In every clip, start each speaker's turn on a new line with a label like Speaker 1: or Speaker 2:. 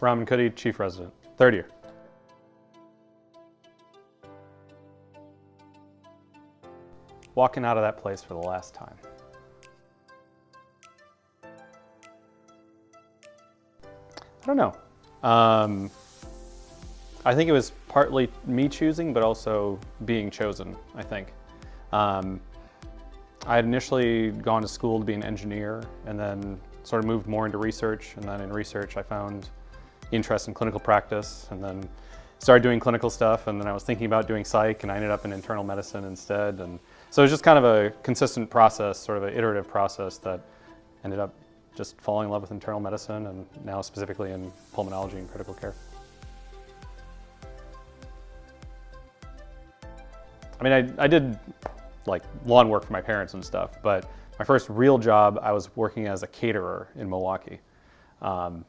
Speaker 1: Raman, Kutty, Chief Resident, third year. Walking out of that place for the last time. I don't know. I think it was partly me choosing, but also being chosen, I think. I had initially gone to school to be an engineer and then sort of moved more into research. And then in research, I found interest in clinical practice and then started doing clinical stuff. And then I was thinking about doing psych and I ended up in internal medicine instead. And so it was just kind of a consistent process, sort of an iterative process that ended up just falling in love with internal medicine and now specifically in pulmonology and critical care. I mean, I did like lawn work for my parents and stuff, but my first real job, I was working as a caterer in Milwaukee.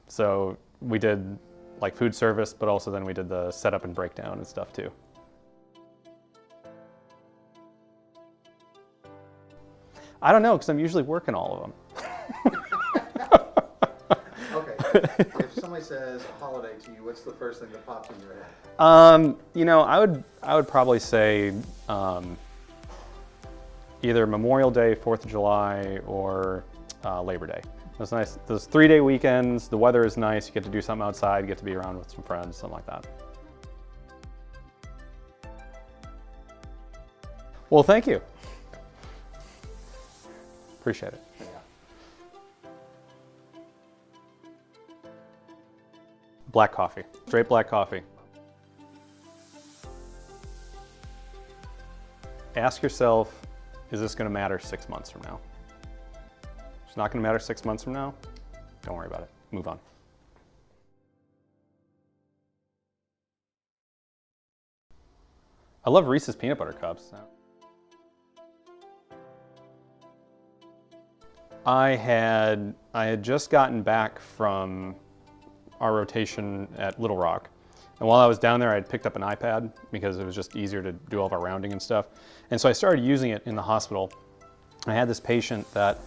Speaker 1: So we did like food service, but also then we did the setup and breakdown and stuff too. I don't know, because I'm usually working all of them.
Speaker 2: Okay, if somebody says a holiday to you, what's the first thing that pops in your head?
Speaker 1: You know, I would probably say either Memorial Day, 4th of July, or Labor Day. Those nice, those 3-day weekends, the weather is nice, you get to do something outside, you get to be around with some friends, something like that. Well, thank you. Appreciate it. Black coffee, straight black coffee. Ask yourself, is this going to matter 6 months from now? If it's not going to matter 6 months from now, don't worry about it. Move on. I love Reese's peanut butter cups. I had just gotten back from our rotation at Little Rock. And while I was down there, I had picked up an iPad because it was just easier to do all of our rounding and stuff. And so I started using it in the hospital. I had this patient that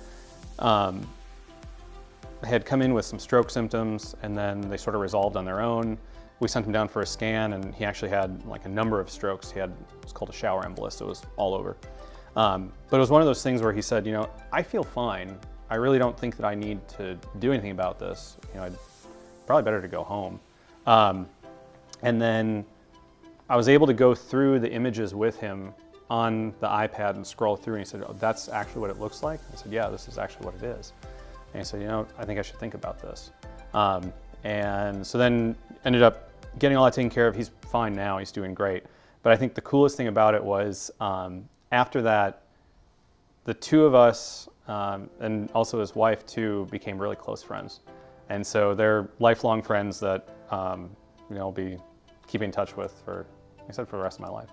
Speaker 1: had come in with some stroke symptoms and then they sort of resolved on their own. We sent him down for a scan and he actually had like a number of strokes. He had, it's called a shower embolus, it was all over. But it was one of those things where he said, you know, I feel fine. I really don't think that I need to do anything about this. You know, I'd probably better to go home. And then I was able to go through the images with him on the iPad and scroll through and he said, oh, that's actually what it looks like? I said, yeah, this is actually what it is. And he said, you know, I think I should think about this. And so then ended up getting all that taken care of. He's fine now, he's doing great. But I think the coolest thing about it was after that, the two of us, and also his wife too, became really close friends. And so they're lifelong friends that you know, I'll be keeping in touch with for, like I said, for the rest of my life.